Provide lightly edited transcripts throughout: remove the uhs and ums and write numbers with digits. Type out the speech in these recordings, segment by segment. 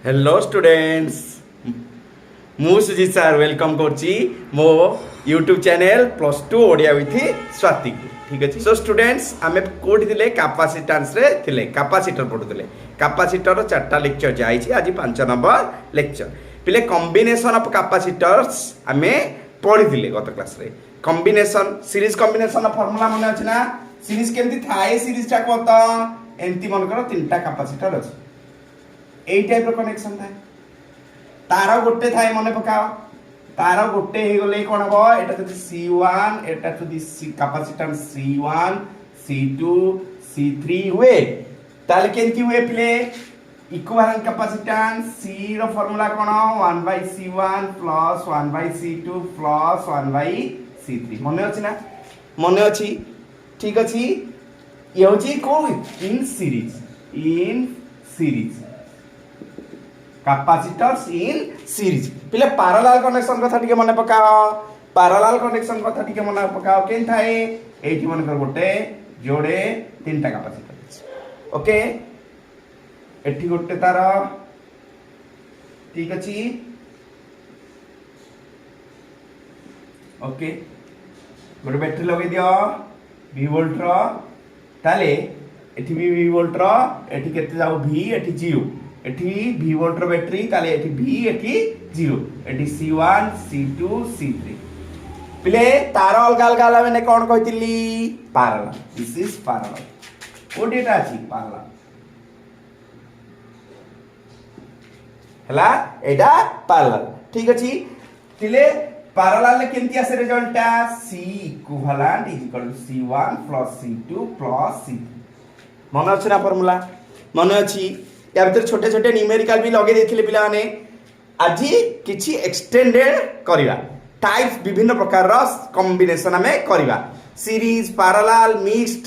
Hello students मु Sujit sir welcome करची मो YouTube channel plus two Odia with Swati ठीक अच्छे सो स्टूडेंट्स आम कौटी थे कैपेसिटेंस रे थिले कैपेसिटर पढ़ुले कैपेसिटर चार्टा लेक्चर जाइए आज 5 नंबर लेक्चर पिले कॉम्बिनेशन ऑफ कैपेसिटर्स आम पढ़ी गत क्लास रे कॉम्बिनेशन सीरीज कॉम्बिनेशन फॉर्मूला मन अच्छे ना सीरीज केमती थाए सीरीज टा कत एमती मन कर 3टा कैपेसिटर अच्छे এই টাইপর কনেকশন থাকে তার গোটে থাকে মনে পকাও তার গোটে হয়ে গলে কোন হবো এটা যদি C1 এটা যদি ক্যাপাসিট্যান্স C1 C2 C3 हुए তাহলে কেমতি हुए প্লে ইকুইভ্যালেন্ট ক্যাপাসিট্যান্স C র ফর্মুলা কোন 1/C1 1/C2 1/C3 মনে আছে না মনে আছে ঠিক আছে ইয়ে হচ্ছে কোন in series capacitors in series पिले पैरेलल कनेक्शन कथा टिके मन पकाओ पैरेलल कनेक्शन कथा टिके मन पकाओ केन थाए एठी मन कर गोटे जोड़े 3टा कैपेसिटर ओके एठी गोटे तार ठीक अछि ओके गोटे बैटरी लगे दियो V वोल्ट रो ताले एठी भी वोल्ट रो एठी केते जाऊ V एठी 0 एठी V वोल्ट बैटरी ताले एठी V एठी 0 एठी C1 C2 C3 पिले तार अलग अलग मैंने कोन कहतिली पैरेलल दिस इज पैरेलल कोडीटा अछि पैरेलल हला एडा पैरेलल ठीक अछि पिले पैरेलल ले केमती आसे result C equivalent is equal to C1 C2 C3 मन अछि ना फार्मूला मन अछि या भीतर छोटे छोटे न्यूमेरिकल भी लगे देथिले पिला माने आज किछि एक्सटेंडेड करिवा टाइप्स विभिन्न प्रकार रो कॉम्बिनेशन हमें करिवा series parallel mixed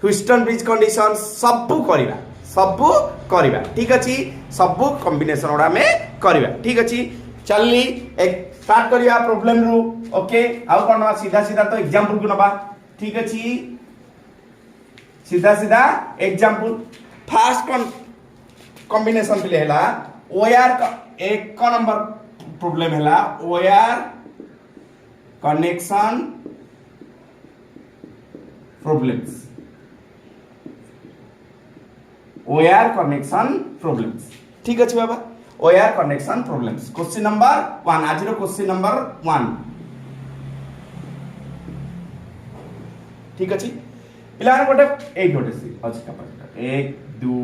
Wheatstone bridge condition सब करिवा ठीक अछि सब कॉम्बिनेशन ओडा में करिवा ठीक अछि चलली एक स्टार्ट करिया प्रॉब्लम रू ओके आउ कोन सीधा सीधा तो एग्जांपल को नबा ठीक अछि सीधा सीधा एग्जांपल फर्स्ट कॉम्बिनेशन पे हैला ओआर एक नंबर प्रॉब्लम हैला ओआर कनेक्शन प्रॉब्लम्स ठीक अछि बाबा wire connection problems question number 1 आज रो क्वेश्चन नंबर 1 ठीक अछि पिला गोटे एक गोटे अछि कैपेसिटर 1 2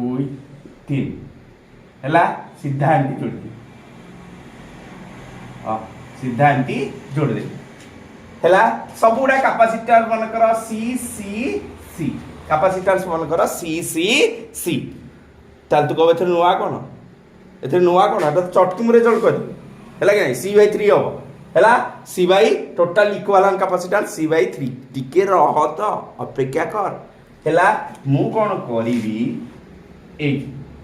3 हैला सीधा एंटी जोड़ दे सीधा एंटी जोड़ दे हैला सबुडा कैपेसिटर मन कर C कैपेसिटर्स मन कर C ताल तू कहबे नुवा कोन एथे नुवा कोन त चटकी मुरे जोड़ कर हैला कि C/3 हो हैला C/ total equivalent capacitance C/3 टिके रह तो अपेक्षा कर हैला मु कोन करिवि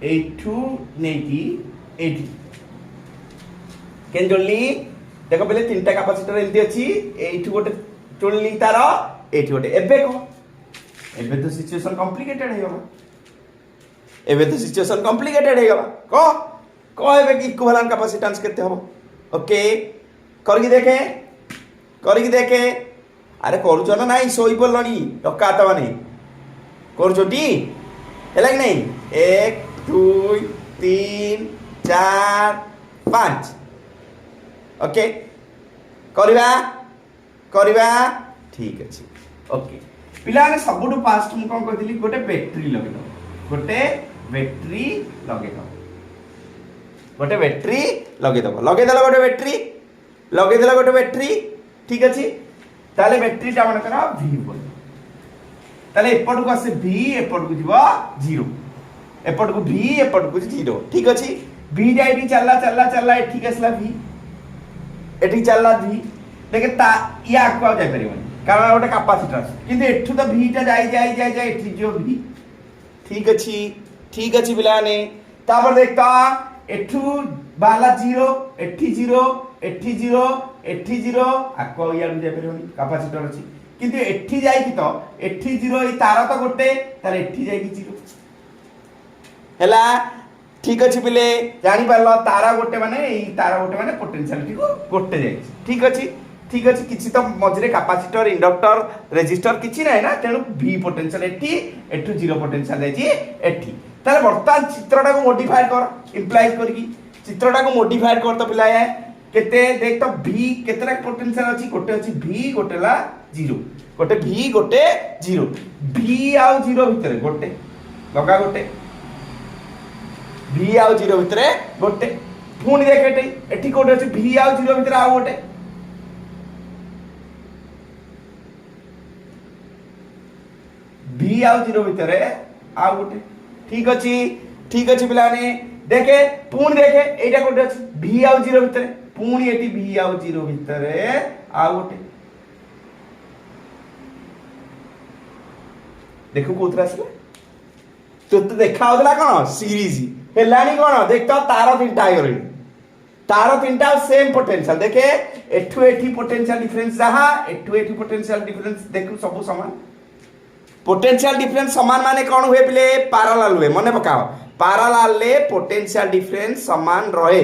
एठू नेकी एठी केन जोड़ली देखो पहले 3टा कैपेसिटर एल्दी अछि एठू गोटे जोड़ली तार एठी गोटे एबे तो सिचुएशन कॉम्प्लिकेटेड हे गबा को एबे कि इक्विवेलेंट कैपेसिटेंस केते हबो ओके करगी देखे अरे करूछ ना नहीं सोई बोलनी टक्का त माने करूछटी हैला कि नहीं 1 2 3 4 5 ओके करवा ठीक अछि ओके पिला ने सबुठु फास्ट मु कोन कहथिली गोटे बैटरी लगे दो गोटे बैटरी लगे देला गोटे बैटरी ठीक अछि ताले बैटरी टा मन करा V बोल ताले एपट को आसे V एपट को जीवा 0 एपट को V एपट को 0 ठीक अछि V डाइडी चलला एठी केसला V एठी चलला V लेकिन ता या को जाय परिबन कारण गोटे कैपेसिटर किंतु एठु तो V टा जाय एठी जो V ठीक अछि बिलाने तापर देखता एठु बाला 0 एठी 0 आको या जाय परिबन कैपेसिटर अछि किंतु एठी जाय कि तो एठी 0 ई तार तो गोटे तार एठी जाय कि 0 हैला ठीक अच्छे पिले जानी पारल तारा गोटे माने पोटेंशियलिटी को गोटे जाए ठीक अच्छे किसी तो मझे कैपेसिटर इंडक्टर रेजिस्टर किसी ना ना तेणु V पोटेंशियल एठू जीरो पोटेंशियल एठी तार वर्तमान चित्रटा को मॉडिफाई कर इम्प्लाइज करकी चित्रटा को मॉडिफाई कर तो पिला केते देख तो V केतेरा पोटेंशियल अछि गोटे अछि V गोटेला जीरो गोटे V गोटे जीरो V आउ जीरो भितर गोटे लगा गोटे V आउ जीरो भितर गोटे पुणी देख एठी कोटे अछि V आउ जीरो भितर आउ गोटे V आउ जीरो भितर आउ गोटे ठीक अछि पिलाने देखे पुणी देखे एटा कोटे अछि V आउ जीरो भितर पुणी एटी V आउ जीरो भितर आउ गोटे देखो कोथरा आसले तो देखा होतला कोन सीरीज हेलानी कोन देख तो तार तीनटा आइगले तार तीनटा सेम पोटेंशियल देखे एठू एठी पोटेंशियल डिफरेंस जहा एठू एठी पोटेंशियल डिफरेंस देखो सब समान पोटेंशियल डिफरेंस समान माने कौन हुए पिले पैरेलल हुए मन पकाओ पैरेलल ले पोटेंशियल डिफरेंस समान रहे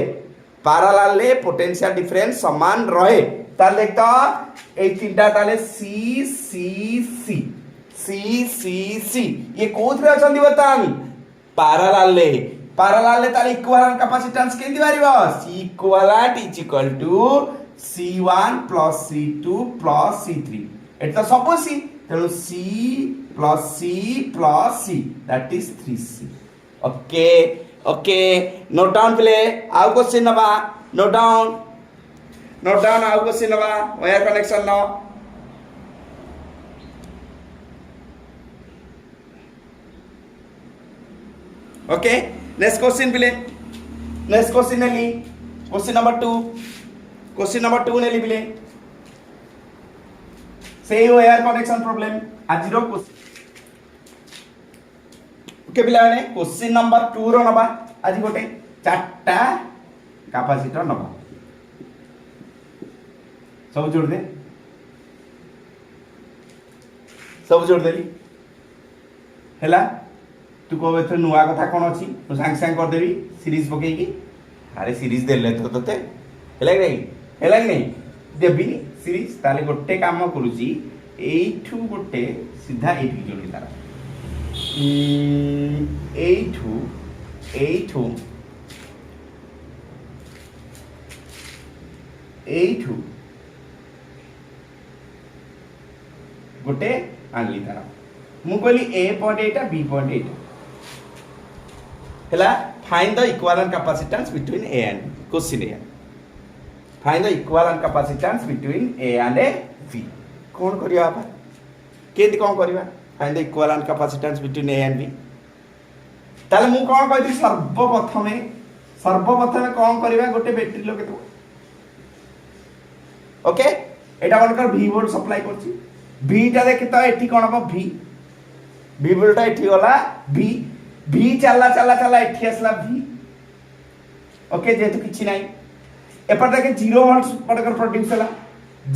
पैरेलल ले पोटेंशियल डिफरेंस समान रहे तार देख तो ए तीनटा ताले सी सी सी सी सी सी ये कोथरे अछंदी बतान पैरेलल ले ताले इक्विवेलेंट कैपेसिटेंस केंदी बारिबो C equivalent is equal to C1 plus C2 plus C3 एटा सब C तेणु C plus C that is 3C okay note down प्ले आउ क्वेश्चन नबा note down आउ क्वेश्चन नबा wire connection no okay next question प्ले नेक्स्ट क्वेश्चन नेली question number 2 नेली प्ले से वायर कनेक्शन प्रॉब्लम आज रो ओके पिला ने क्वेश्चन नंबर 2 रो नबा आज गोटे चारटा कैपेसिटर नबा सब जोड़ देली हैला तू को एथ नुआ कथा कोन अछि तो सांग सांग कर देबी सीरीज पके की अरे सीरीज देले तो तते हैला नहीं देबी सीरीज ताले गोटे काम करूची एठू गोटे सीधा एठी जोड़ी तारा एठू गोटे आनली तारा मु कहली A पॉइंट एटा B पॉइंट एटा हैला find the equivalent capacitance between A and B क्वेश्चन है find the equivalent capacitance between A and B कौन करिया आपा केदी कौन करिवा find the equivalent capacitance between A and B ताले मु कौन कहती सर्वप्रथम कौन करिवा गोटे बैटरी लगे तो ओके एटा मन कर V वोल्ट सप्लाई करछि V टा देख तो एठी कोन हो V वोल्ट एठी होला V चला एठी असला V ओके जेतु किछि नाही एपर देखे 0 वोल्ट पडकर प्रोड्यूस होला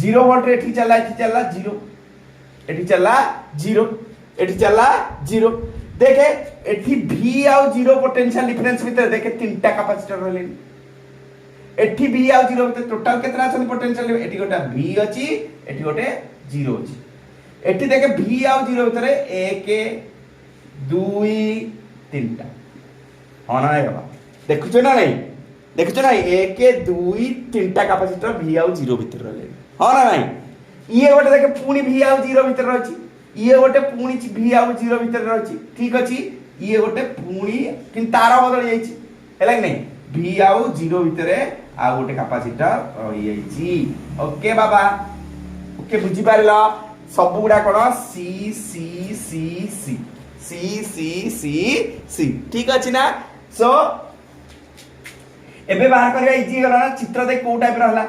0 वोल्ट एठी चला 0 एठी चला 0 देखे एठी V आउ 0 पोटेंशियल डिफरेंस भीतर देखे तीनटा कैपेसिटर रहले एठी V आउ 0 भीतर टोटल केतना अछि पोटेंशियल एठी गोटा V अछि एठी गोटे 0 अछि एठी देखे V आउ 0 भीतर 1 2 3 हां ना बाबा देखुछ ना नहीं 1 2 3 कैपेसिटर V आउ 0 भीतर रहले हां ना नहीं ये गोटे देखे पुणी V आउ 0 भीतर रहछि ये गोटे पुणी V आउ 0 भीतर रहछि ठीक अछि ये गोटे पुणी किन तार बदल जाइछि हैला कि नहीं V आउ 0 भीतर आ गोटे कैपेसिटर रहि जाइछि ओके बाबा ओके बुझी पारला सब गुडा कोन C C C C C C C C ठीक अछि ना सो एबे बाहर करबा इजी होला ना चित्र दे को टाइप रहला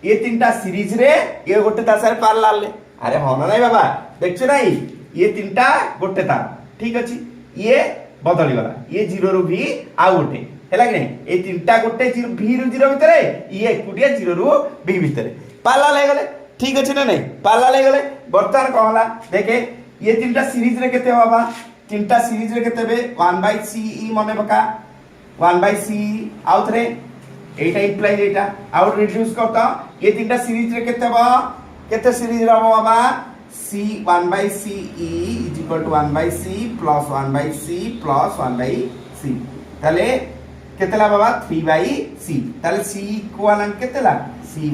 ये तीनटा सीरीज रे ये गोटे ता सारे पैरेलल ले अरे होना नहीं बाबा देखछ नहीं ये तीनटा गोटे तार ठीक अछि ये बदली गला ये 0 रु V आ गोटे हैला कि नहीं ये तीनटा गोटे 0 V रु 0 भीतर ये एकुटिया 0 रु B भीतर पैरेलल ले गले ठीक अछि ना नहीं पैरेलल ले गले वर्तमान कहला देखे ये तीनटा सीरीज रे केते बाबा तीनटा सीरीज रे केते बे 1/CE मने पका 1 by c आउ थरे एटा इंप्लाइज एटा आउ रिड्यूस करता ये तीनटा सीरीज रे केते सीरीज रे बाबा c 1 by c e is equal to 1 by c plus 1 by c plus 1 by c ताले केतेला बाबा 3 by c ताले c इक्विवेलेंट केतेला c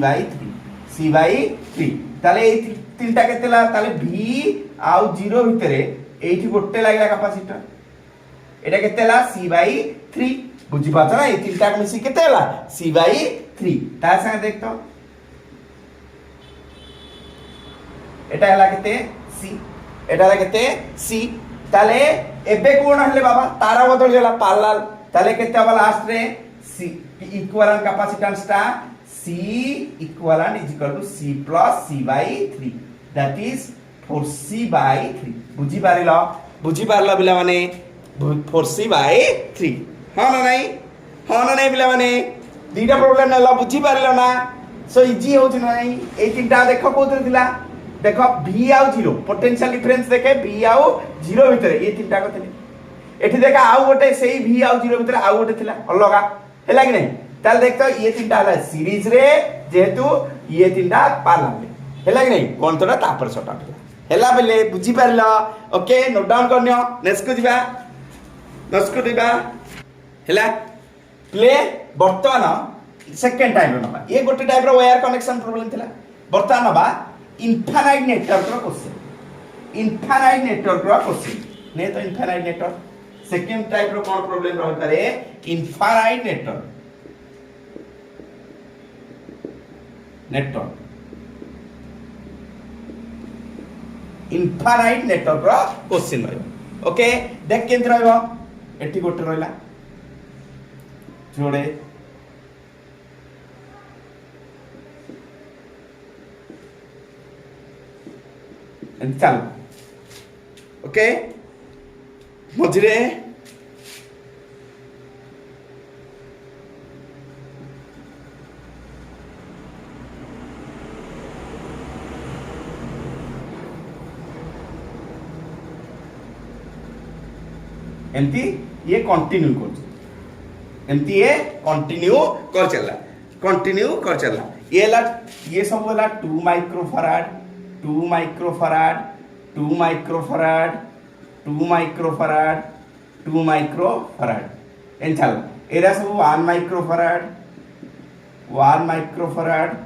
by 3 ताले ए तीनटा केतेला ताले v आउ 0 भितरे एठी गोटे लागला कैपेसिटर एटा केतेला c by 3 बुझी पाछ ना ए तीनटा मिसी केतेला c by 3 ता संगे देख तो एटा हला केते c एटा हला केते c ताले एबे कोन हले बाबा तारा बदल गेला पैरेलल ताले केते हबा लास्ट रे c इक्विवेलेंट कैपेसिटेंस ता c equivalent is equal to c plus c by 3 that is 4c by 3 बुझी पारला बिला माने 4c by 3 हां ना नहीं बिला माने दीटा प्रॉब्लम नला बुझी पारला ना सो इजी हो छ नहीं ए तीनटा देखो कोथि थिला देखो v आउ 0 पोटेंशियल डिफरेंस देखे v आउ 0 भितरे ये तीनटा को थिले एठी देखा आउ गोटे सेही v आउ 0 भितरे आउ गोटे थिला अलगा हैला कि नहीं ताल देख तो ये तीनटा हला सीरीज रे जेहेतु ये तीनटा पारला हैला कि नहीं कोन तोरा तापर सटा हैला बेले बुझी पारला ओके नोट डाउन करनियो नेक्स्ट को दिबा हैला प्ले वर्तमान सेकंड टाइम रो नबा ये गोटे टाइप रो वायर कनेक्शन प्रॉब्लम थिला वर्तमान नबा इनफाइनाइट नेटवर्क रो क्वेश्चन ने तो इनफाइनाइट नेटवर्क सेकंड टाइप रो कोन प्रॉब्लम रह पारे इनफाइनाइट नेटवर्क रो क्वेश्चन रहयो ओके देख केंत रहयो एठी गोटे रहला जोड़े चल ओके मझे एमती ये कंटिन्यू कर चला ये सब वाला 2 microfarad 2 microfarad 2 microfarad 2 microfarad 2 microfarad एन चल एरा सब 1 माइक्रोफैराड 1 माइक्रोफैराड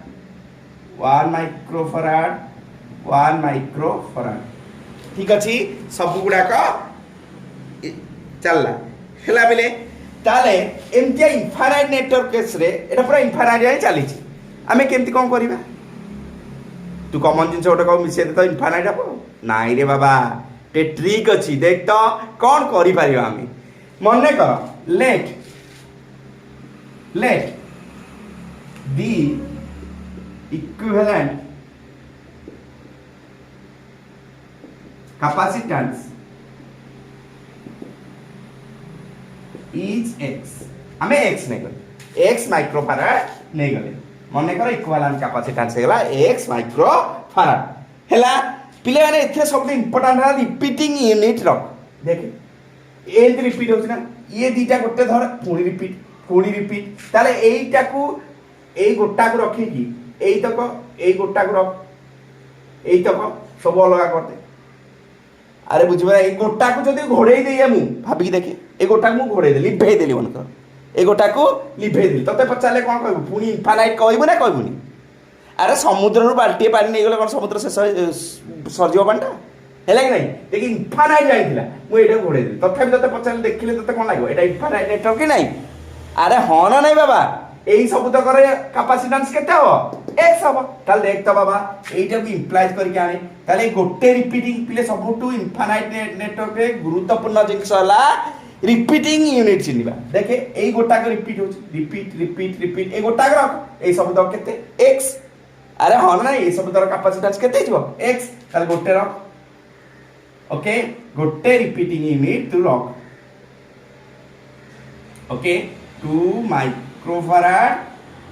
1 माइक्रोफैराड 1 माइक्रोफैराड ठीक अछि सब गुडा का चलला हेला बेले ताले एमतिया इनफाइनाइट नेटवर्क केस रे एटा पूरा इनफाइनाइट जाय चली छी आमे केमति कोन करिबा तू कॉमन जिंस ओटा को मिसे तो इनफाइनाइट आप नाइ रे बाबा टे ट्रिक अछि देख तो कोन करि पारिबा आमे मने कर let the equivalent capacitance is x हमें x नहीं गले x माइक्रोफैराड नहीं गले मने कर इक्विवेलेंट कैपेसिटेंस हेला x माइक्रोफैराड हेला पिले माने एथे सब इंपोर्टेंट है रिपीटिंग यूनिट रख देख एंत रिपीट होछ ना ये दीटा गोटे धर पुणी रिपीट ताले एईटा को एई गोटा को रखी की एई तक एई गोटा को रख एई तक सब अलगा करते अरे बुझबा ए गोटा को जदी घोड़ेई देई मु भाबी देखे ए गोटा को मु घोड़ेई देली लिभेई देली मनकर ए गोटा को लिभेई देली तते पचाले कोन कहबू पुनी इनफाइनाइट कहबू ना कहबूनी अरे समुद्र रो बाल्टी पानी नै गेले कोन समुद्र से सरजियो बांटा हेला कि नहीं देखि इनफाइनाइट जाईथिला मु एटा घोड़ेई देली तथे तते पचाले देखिले तते कोन लागो एटा इनफाइनाइट नेटवर्क कि नहीं अरे हन नै बाबा एई सब तो करे कैपेसिटेंस केते हो x हो ताल देख तो बाबा एटा भी इंप्लाइज करके आनी ताले गोटे रिपीटिंग पिले सबटू इनफाइनाइट नेटवर्क रे गुरुत्वपूर्ण जिंस होला रिपीटिंग यूनिट चिनिबा देखे एई गोटा को रिपीट हो रिपीट ए गोटा को एई सब तो केते x अरे हन नै ए सब तो कैपेसिटेंस केते हिबो x ताल गोटे रख ओके गोटे रिपीटिंग यूनिट तू रख ओके 2 माइक्रोफैराड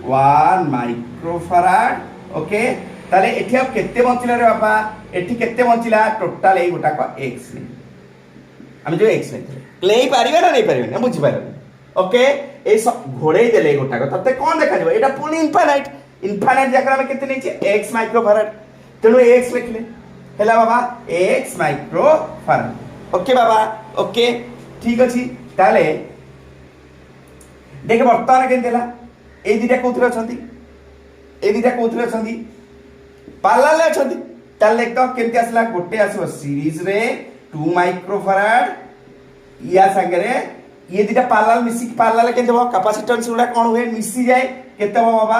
1 माइक्रोफैराड ओके ताले एठी अब केते बंचिला रे बाबा एठी केते बंचिला टोटल एई गोटा को x नै हम जो x नै लेई पारिबे ना नै पारिबे ना बुझि पारिबे ओके ए सब घोड़े देले गोटा तते कोन देखा जबो एटा पुनी इनफाइनाइट इनफाइनाइट जाकर हम केते नेचे x माइक्रोफाराड तेनु x लिखले हेला बाबा x माइक्रोफाराड ओके बाबा ओके ठीक अछि ताले देख वर्तमान केन देला ए दिटा कोथरे अछंती ए दिटा कोथरे अछंती पार्लल अछंती ताले तो केनते आसला गोटे आसो सीरीज रे 2 माइक्रोफाराड या संगरे ये दिटा पार्लल मिसी पार्लल केनते हो कैपेसिटेंस गुडा कोन हुए मिसी जाए केते हो बाबा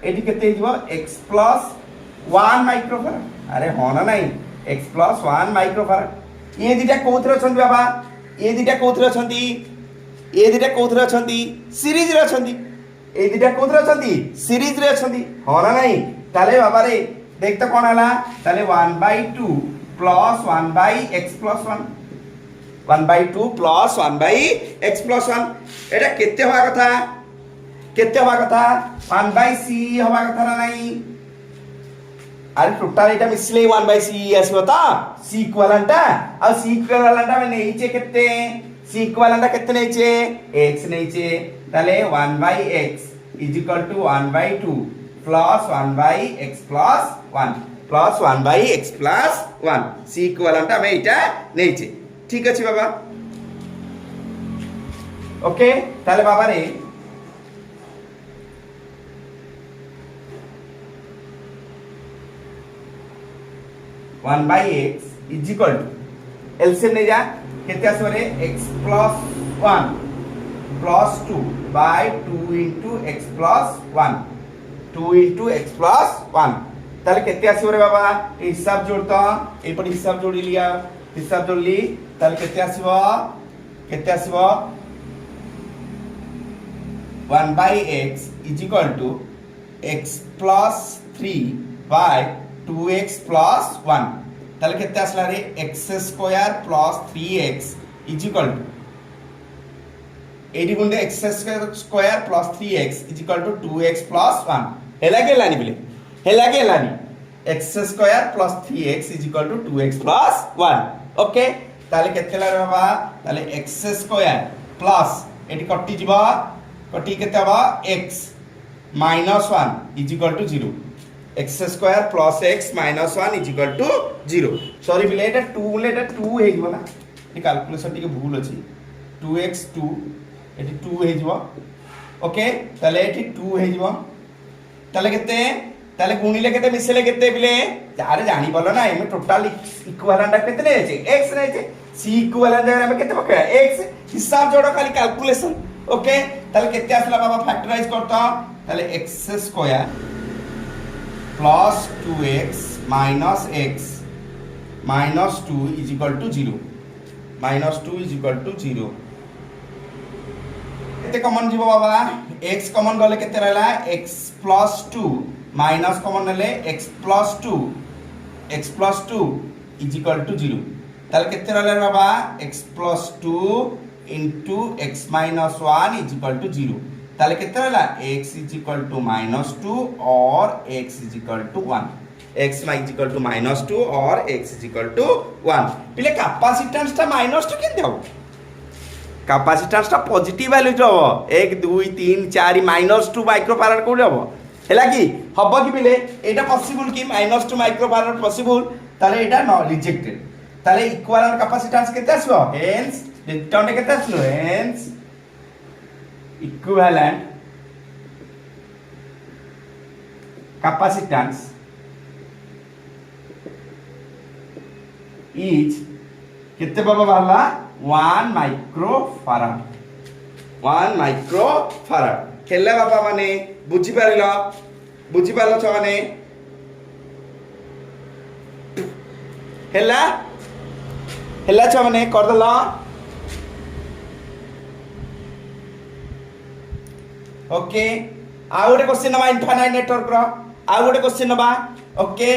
एटी केते हिजो x प्लस 1 माइक्रोफाराड अरे हो ना नहीं x प्लस 1 माइक्रोफाराड ये दिटा कोथरे अछंती बाबा ये दिटा कोथरे अछंती ये दिटा कोथरे अछंती सीरीज रे अछंती ए दिटा कोथरे अछंती सीरीज रे अछंती हो ना नहीं ताले बाबा रे देख तो कोन हला ताले 1/2 plus 1/x plus 1 1/2 plus 1/x plus 1 एटा केते होवा कथा 1/c होवा कथा ना नहीं अरे टोटल एटा मिसले 1/c आसबो ता c इक्विवेलेंट आ c इक्विवेलेंट में नेइचे केते c इक्विवेलेंट केते नेइचे x नेइचे ताले 1/x = 1/2 plus 1/x plus 1 plus 1/x plus 1 c equivalent में एटा नेइचे ठीक अछि बाबा ओके ताले बाबा रे 1/x = एलसीएम ले जा केते आसरे x plus 1 plus 2 by 2 into x plus 1 2 into x plus 1 ताले केते आसरे बाबा हिसाब जोड़ता ए पर हिसाब जोड़ी लिया हिसाब जोड़ली ताले केते आसीबो 1/x = x plus 3 by 2x plus 1 ताले केते आसला रे x² प्लस 3x = एडी गुंडे x² plus 3x = 2x plus 1 हेला के लानी बिले हेला के लानी x² plus 3x = 2x plus 1 okay ताले केते ला रे बाबा ताले x² प्लस एडी कटि जिबा कटि केते बा x - 1 = 0 x² plus x minus 1 = 0 sorry बिले एटा 2 ले एटा 2 हे जिवो ना ए कैलकुलेशन टिके भूल अछि 2x 2 एटी 2 हे जिवो ओके ताले एटी 2 हे जिवो ताले केते ताले गुणिले केते मिसले केते बिले यार जानि बोलो ना एमे टोटल इक्विवेलेंट केते ने छै x ने छै c इक्विवेलेंट जगह में केते पका x हिसाब जोड़ो खाली कैलकुलेशन ओके ताले केते आसला बाबा फैक्टराइज करता ताले x² plus 2x minus x minus 2 = 0 minus 2 = 0 केते कॉमन जीवो बाबा x कॉमन गले केते रहला x प्लस 2 माइनस कॉमन ले x प्लस 2 = 0 ताले केते रहला बाबा x plus 2 into x minus 1 = 0 ताले केते रहला x = -2 और x = 1 x = -2 और x = 1 पिले कैपेसिटेंस ता -2 केते हो कैपेसिटेंस ता पॉजिटिव वैल्यू जो 1 2 3 4 -2 माइक्रोफाराड को हबो हैला कि हबो कि पिले एटा पॉसिबल कि -2 माइक्रोफाराड पॉसिबल ताले एटा नो रिजेक्टेड ताले इक्विवेलेंट कैपेसिटेंस केते आसबो हेंस रिटर्न केते आसलो हेंस इक्विवेलेंट कैपेसिटेंस इज केते बाबा बाहला 1 माइक्रोफाराड खेले बाबा माने बुझी पारलो छ माने हेला छ माने कर दला ओके आ गोटे क्वेश्चन नबा इनफाइनाइट नेटवर्क रो आ गोटे क्वेश्चन नबा ओके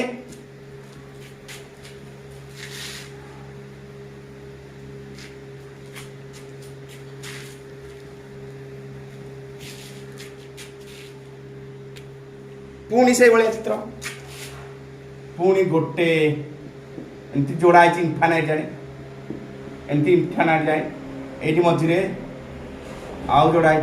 पुणी से भाया चित्र पुणी गोटे एमती जोड़ा है इनफाइनाइट जाए एमती इनफाइनाइट जाए ये मझे आउ जोड़ा है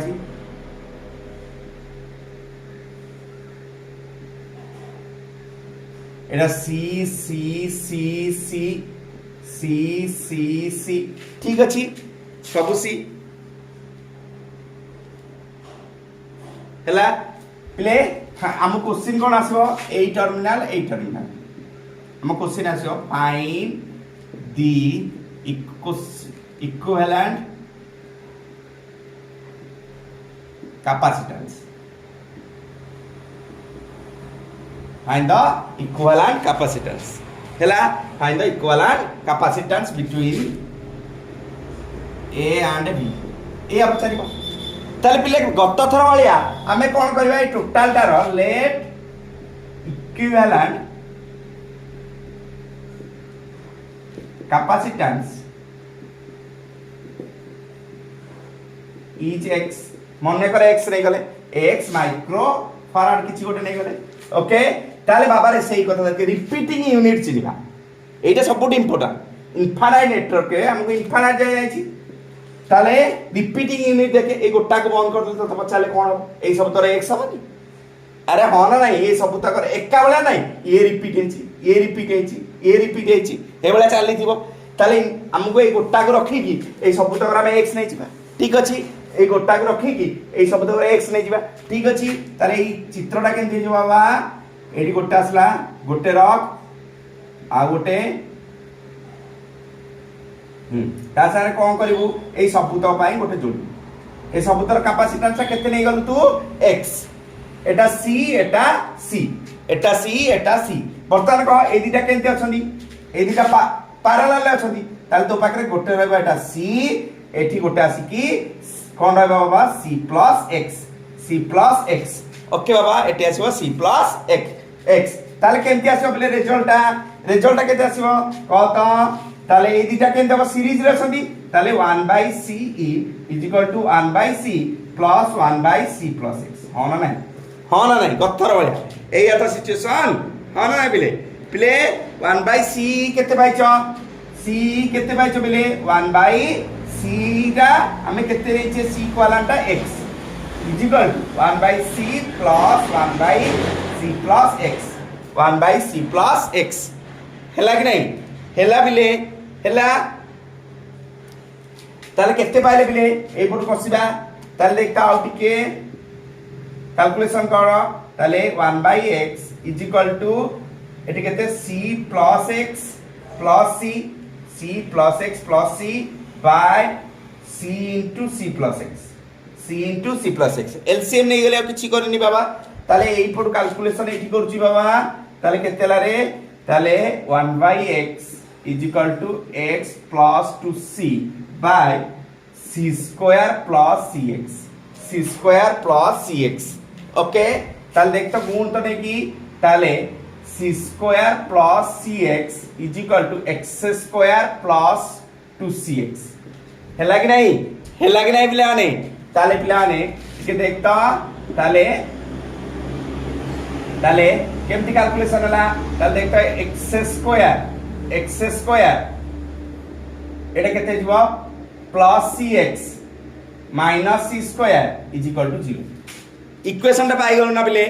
एटा सी सी सी सी सी सी सी ठीक अच्छी सब सी है पिले आम क्वेश्चन कौन आसो ए टर्मिनाल आम क्वेश्चन आसो find the equivalent capacitance find the equivalent capacitance hela find the equivalent capacitance between A and B ए अब चलिबो ताले पिले गत थर वालिया आमे कोन करबा ए टोटल टार let equivalent capacitance is x मने करे x नहीं गले x माइक्रो फराड किछि गोटे नहीं गले ओके ताले बाबा रे सही कथा के रिपीटिंग यूनिट चिनिबा एटा सबुट इंपोर्टेंट इनफाइनाइट नेटवर्क के हमको इनफाइनाइट जाय जायछि ताले रिपीटिंग यूनिट देखे ए गोटा को बंद कर दे तो पचाले कोन ए सब तोरे एक समान अरे हो ना नहीं ए सब तक एका बेला नहीं ये रिपीट हेछि ये रिपीट हेछि ये रिपीट हेछि ए बेला चली थिबो ताले हमको ए गोटा को रखी की ए सब तक हम x नहीं छिबा ठीक अछि ए गोटा को रखी की ए सब तक x नहीं छिबा ठीक अछि ताले ए चित्रटा केन जो बाबा एडी गोटे आसला गोटे रक आ गोटे ता सारे कोन करिवु ए सबुत पई गोटे जोडी ए सबुतर कैपेसिटेंस केते नै गलु तू x एटा c एटा c एटा c एटा c बर्तमान को ए दिटा केनते अछंदी ए दिटा पैरेलल अछंदी ताल तो पाखरे गोटे रहबा एटा c एठी गोटे आसी की कोन रहबा बाबा c plus x ओके बाबा एटी आसीबो c plus x ताले केनते आसीबो बले रिजल्ट केते आसीबो कह तो ताले ए दिटा केनते अब सीरीज रे अछंदी ताले 1/c e = 1/c plus 1/c plus x हो ना नहीं गथर वाला एया तो सिचुएशन हो ना नहीं पिले 1/c केते पाइछो c केते पाइछो बिले 1/c टा हमें केते Reche c equivalent x equal 1/c plus 1/c plus x 1/c plus x हैला कि नहीं हैला बिले हैला ताले केते पाइले बिले ए पट कसिबा ताले देखता आउ टिके कैलकुलेशन करो ताले 1/x = एटी केते c plus x plus c plus x plus c by c into c plus x c into c plus x LCM नहीं गेले किछि करनी बाबा ताले एई पट कैलकुलेशन एठी करछि बाबा ताले केतेला रे ताले 1/x = x plus 2c by c square plus cx okay ताले देखता गुण तो नहीं की ताले c square plus cx = x square plus 2cx हैला कि नहीं पिला ने ताले पिला ने के देखता ताले केमती कैलकुलेशन होला ताले देखता x स्क्वायर एटा केते जवा plus cx minus c square = 0 equation टा पाई गलो ना बिले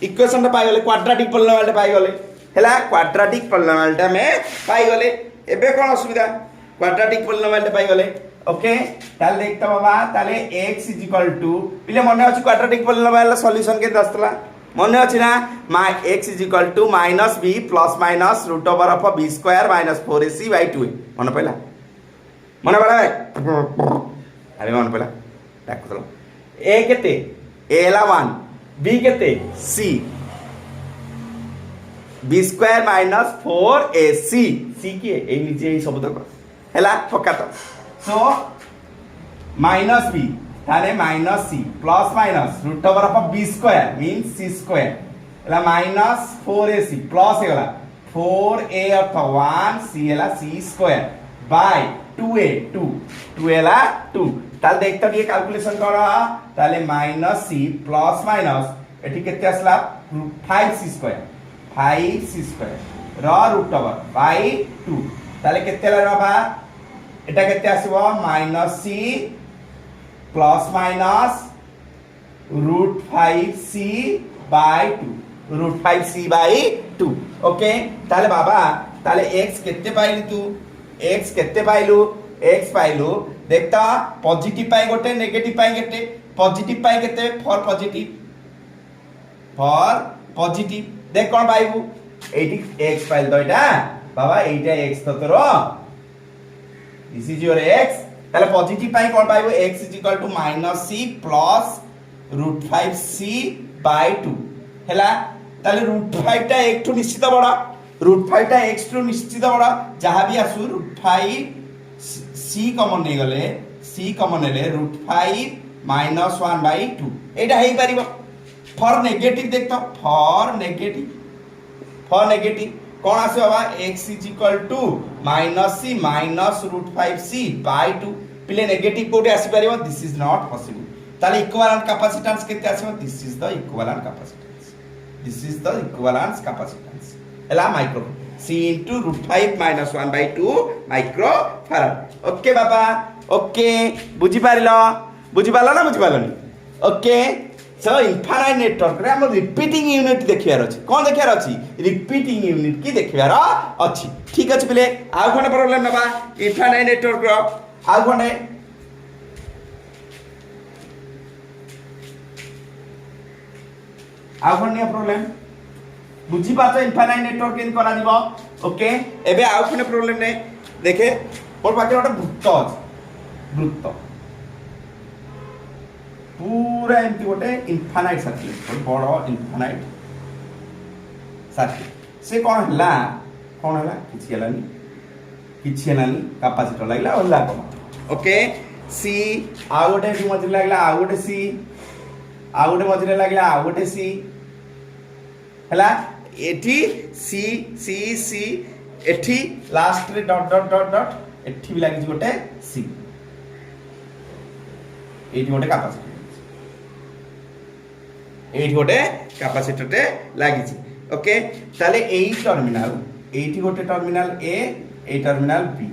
इक्वेशन टा पाई गले क्वाड्रेटिक पोलिनोमियल टा पाई गले हैला क्वाड्रेटिक पोलिनोमियल टा में पाई गले एबे कोन असुविधा क्वाड्रेटिक पोलिनोमियल टा पाई गले ओके ताले देखता बाबा ताले x = पिले मने अछि क्वाड्रेटिक पोलिनोमियल सॉल्यूशन के दस्तला मने अछि ना x = -b plus minus root over of b square minus 4ac by 2a मने पहला अरे मन पहला देखो चलो a केते a ला 1 b केते c b square minus 4ac c की ए नीचे ए सब तक हैला पक्का तो सो माइनस b ताले minus c plus minus root over of b square means c square हैला माइनस 4ac प्लस हे वाला 4a ऑफ 1 c हैला c स्क्वायर बाय 2a 2 हैला 2 ताले देखता ये कैलकुलेशन करा ताले माइनस c प्लस माइनस एठी केते आसला 5c स्क्वायर र रूट ओवर बाय 2 ताले केते ला बाबा एटा केते आसीबो -c plus minus √5c by 2 √5c/2 okay ताले बाबा ताले x केते पाइलु तू x केते पाइलु x पाइलु देखता पॉजिटिव पाई गोटे नेगेटिव पाई गोटे पॉजिटिव पाई केते फॉर पॉजिटिव देख कोन पाइबु एटी x पाइल तो एटा बाबा एटा x तो तोर दिस इज योर x ताले पॉजिटिव पाई कोन पाइबु x -c प्लस √5c/2 हैला ताले √5 टा एक ठो निश्चित बड़ा √5 टा x ठो निश्चित बड़ा जहां भी आसु √5 c कॉमन नहीं गले c कॉमन ले √5 -1/2 एटा हेई परिबो फॉर नेगेटिव देख तो फॉर नेगेटिव कौन आसे बाबा x -c -√5c/2 पिले नेगेटिव कोटे आसी परिबो दिस इज नॉट पॉसिबल ताले इक्विवेलेंट कैपेसिटेंस केते आसीबो this is the equivalent capacitance एला micro c * √5 - 1/2 micro farad okay बाबा ओके बुझी पारिलो ना बुझी पारलोनी ओके सो इनफाइनाइट नेटवर्क रे हम रिपीटिंग यूनिट देखियार अछि कोन देखियार अछि रिपीटिंग यूनिट की देखियार अछि ठीक अछि पिले आ कोन प्रॉब्लम नबा इनफाइनाइट नेटवर्क रो आ कोन प्रॉब्लम बुझी पातो इनफाइनाइट नेटवर्क इन करा दिबो ओके एबे आउ कोन प्रॉब्लम ने देखे मोर पाके ओटा वृत्त पूरा एमती गोटे इनफाइनाइट सर्किट बड़ इनफाइनाइट सर्किट से कौन है किछि हलानी कैपेसिटर लागला ओला कोन ओके सी आ गोटे मझे लागला आ गोटे सी आ गोटे मझे लागला आ गोटे सी हला एठी सी सी सी एठी लास्ट रे डॉट डॉट डॉट डॉट एठी भी लागि गोटे सी एठी गोटे कैपेसिटर एठी गोटे कैपेसिटर टे लागि ओके ताले एई टर्मिनल एठी गोटे terminal A A terminal B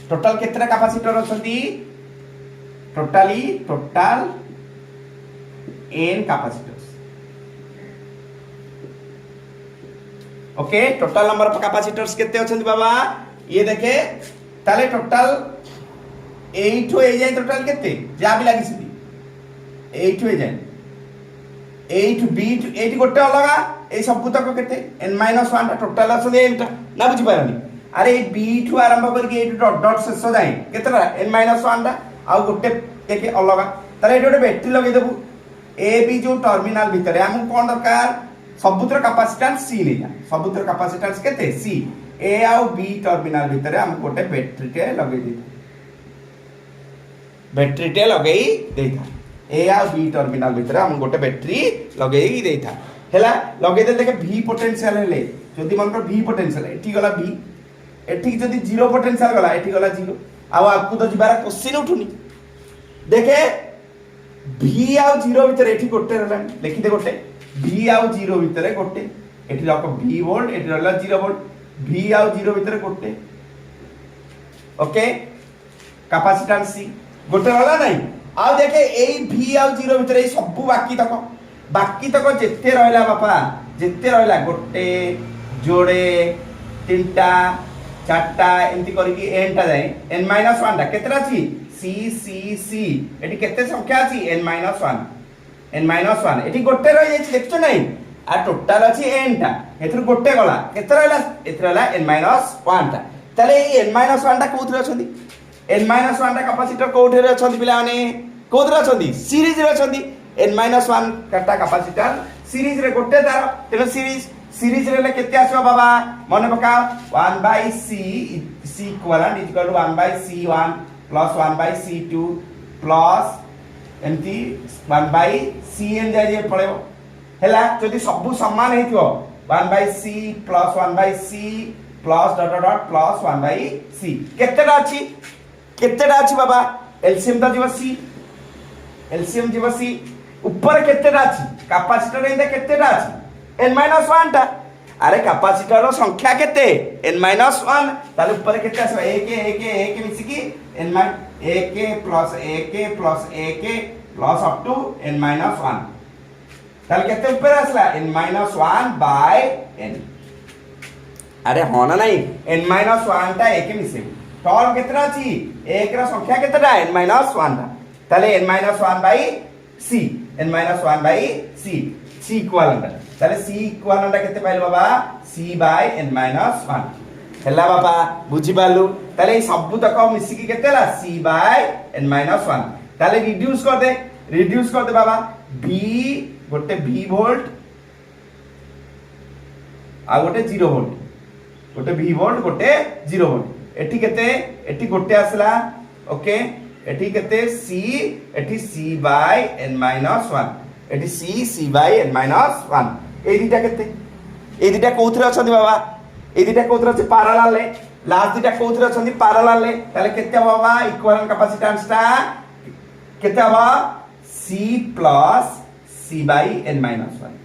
total केतरा कैपेसिटर अछंती total n capacitors okay total number of capacitors केते अछंती बाबा ये देखे ताले टोटल 8 हो ए जाय टोटल केते जा भी लागि सिटी 8 हो जाय 8 b 8 गोटे अलगा ए सब तक केते n -1 टोटल अछंती एटा ना बुझी पारनी अरे b ठु आरंभ करके 8 डॉट डॉट शेष जाय केतरा n -1 आ गोटे देखे अलगा ताले एटा बैटरी लगे देबू ए बी जो टर्मिनल भीतर हम कोन दरकार सबुतर कैपेसिटेंस सी लेजा सबुतर कैपेसिटेंस केते सी ए आ बी टर्मिनल भीतर हम गोटे बैटरी टे लगे देता ए आ बी टर्मिनल भीतर हम गोटे बैटरी लगे देता हैला लगे दे देखे v पोटेंशियल हेले जदी मन v पोटेंशियल एठी गला v एठी जदी 0 पोटेंशियल गला एठी गला 0 आ आपको तो जिबार क्वेश्चन उठुनी देखे v आ 0 भीतर एठी गोटे रहला लिखि दे गोटे v आ 0 भीतर गोटे एठी लक v वोल्ट एठी रहला 0 वोल्ट v आ 0 भीतर गोटे ओके कैपेसिटेंस c गोटे रहला नहीं आ देखे एई v आ 0 भीतर ए सब बाकी तक जेते रहला बापा जेते रहला गोटे जोड़े तीनटा चारटा एंती करके n टा जाए n - 1 टा केतरा छी c c c एटी केते संख्या छी n - 1 एटी गोटे रह जाय देखछो नहीं आ टोटल अछि n टा एथर गोटे गला केते रहला एथर रहला n - 1 टा तले ए n - 1 टा कोथरे अछंती n - 1 टा कैपेसिटर कोठे रे अछंती पिला माने कोथरे अछंती सीरीज रे अछंती n - 1 काटा कैपेसिटर सीरीज रे गोटे तार तेनो सीरीज रे केते आसो बाबा मने पका 1/c c equivalent is equal to 1/c1 plus 1/c2 plus एमती 1/cn जाय पळेबो हैला जदी सब समान हेतियो 1/c plus 1/c plus dot dot plus 1/c केतेटा अछि बाबा एलसीएम ता जीव c एलसीएम जीव c ऊपर केतेटा अछि कैपेसिटर इंदे केतेटा अछि n - 1 टा अरे कैपेसिटर रो संख्या केते n - 1 ताले ऊपर केते आसे 1 1 1 मिसी की n ak plus up to n minus 1 ताले केते ऊपर आसला n माइनस 1 बाय n अरे हाँ ना नहीं n माइनस 1 टा एक मिसे टॉल केतना अछि एक रा संख्या केतेटा n माइनस 1 टा ताले n minus 1 by c n minus 1 by c c equivalent ताले c इक्विवेलेंट केते पाइल बाबा c बाय n माइनस 1 हेला बाबा बुझी पालु ताले सब तक मिसी की केते ला c बाय n माइनस 1 ताले रिड्यूस कर दे बाबा v गोटे v वोल्ट आ गोटे 0 वोल्ट गोटे v वोल्ट गोटे 0 वोल्ट एठी केते एठी गोटे आसला ओके एठी केते c एठी c बाय n माइनस 1 एठी c बाय n माइनस 1 ए दिटा केते ए दिटा कोथरे अछन बाबा ए दिटा कोथरे अछि पैरेलल ले लास्ट दिटा कोथरे अछन पैरेलल ले ताले केते बाबा इक्विवेलेंट कैपेसिटेंस ता केते बाबा c plus c by n minus 1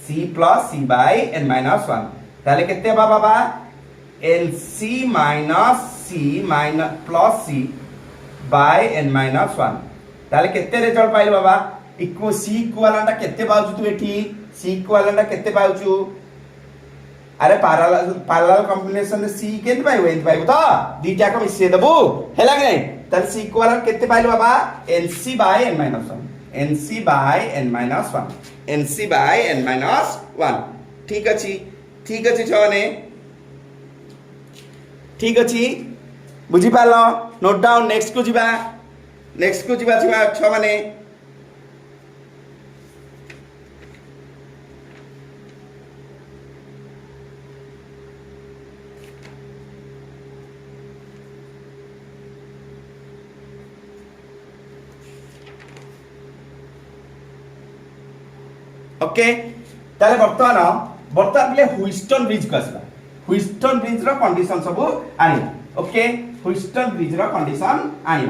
c plus c by n minus 1 ताले केते बाबा nc minus c minus plus c by n minus 1 ताले केते रिजल्ट पाइल बाबा इक्वल c इक्विवेलेंट केते पाउछु तू एठी c इक्विवेलेंट केते पाउछु अरे पैरेलल कॉम्बिनेशन c केते पाइबो एंत पाइबो त दीटा को मिसे दबु हेला कि नै ताले c इक्विवेलेंट केते पाइल बाबा nc by n minus 1 nc by n minus 1 nc by n minus 1 ठीक अछि छने ठीक अछि बुझी पालो नोट डाउन नेक्स्ट को जिबा छ माने ओके ताले वर्तमान ले ह्यूस्टन ब्रिज को आसला ह्यूस्टन ब्रिज रो कंडीशन सब आनी ओके ह्यूस्टन ब्रिज रो कंडीशन आनी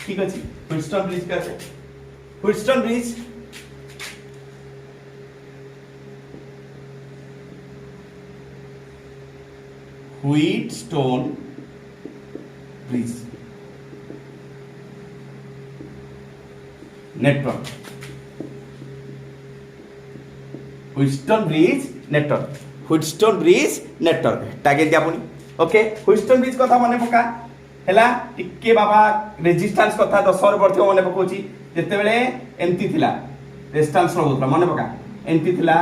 ठीक अछि ह्यूस्टन ब्रिज का है Wheatstone bridge Wheatstone bridge network Wheatstone bridge network टागे दिया पुनी ओके ह्यूस्टन ब्रिज कथा मने पका हैला टिके बाबा रेजिस्टेंस कथा 10 वर पड़थियो मने पकोची जते बेले एमती थिला रेजिस्टेंस रहउतला मने पका एमती थिला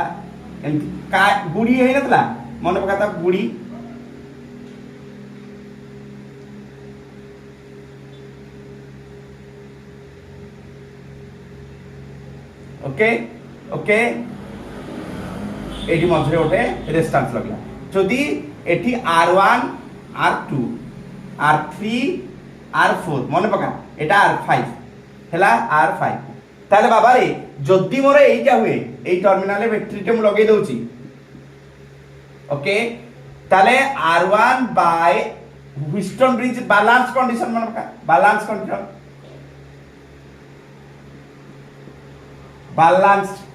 एमती का गुडी हे नथला मने पका ता गुडी ओके ओके एटी मझे गोटे रेजिस्टेंस लगला जदि eighty R1 R2 R3 R4 मन पका एटा R5 हैला R5 ताले बाबा रे जदि मोर एटा हुए ए टर्मिनल बैटरी के म लगे दउची ओके ताले R1 by Wheatstone bridge balance condition मन पका बैलेंस कंडीशन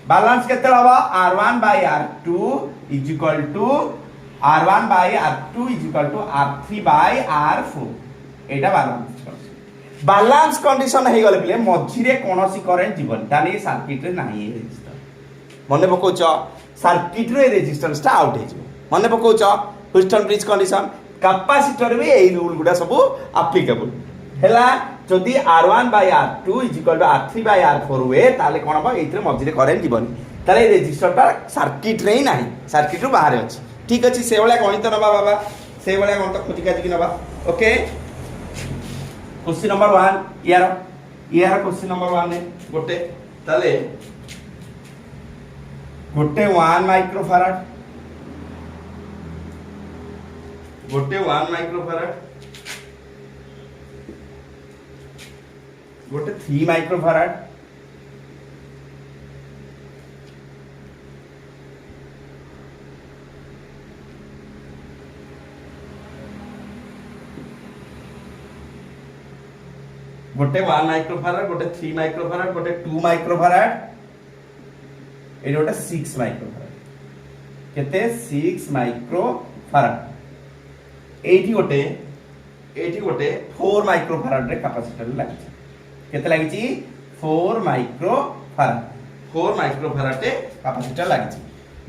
बैलेंस केते हवा R1 by R2 is equal to R1 by R2 is equal to R3 by R4 Etah balance condition हे गले पिले मझिरे कोनोसी करंट जीवन ताले सर्किट रे नाही रेजिस्टर मने पकोच सर्किट रे रेजिस्टेंस ता आउट हे जीव मने पकोच ह्यूस्टन ब्रिज कंडीशन कैपेसिटर भी एई रूल गुडा सब एप्लीकेबल हैला जदि R1 by R2 is equal to R3 by R4 हुए ताले कोन बा एथरे मझिरे करंट जीवन ताले रेजिस्टर ता सर्किट रे ही नाही सर्किट रो बाहर अछि ठीक अछि से वाला गणित नबा बाबा से वाला गणित खोजी काजी नबा ओके क्वेश्चन नंबर 1 यार क्वेश्चन नंबर 1 ने गोटे ताले गोटे 1 माइक्रोफैराड गोटे 1 माइक्रोफैराड गोटे 3 माइक्रोफैराड गोटे 1 माइक्रोफैराड गोटे 3 माइक्रोफैराड गोटे 2 माइक्रोफैराड ए गोटे 6 माइक्रोफैराड केते 6 माइक्रोफैराड एठी गोटे एठी गोटे 4 माइक्रोफाराड रे कैपेसिटर लागिछि केते लागिछि 4 माइक्रोफाराड 4 माइक्रोफाराड रे कैपेसिटर लागिछि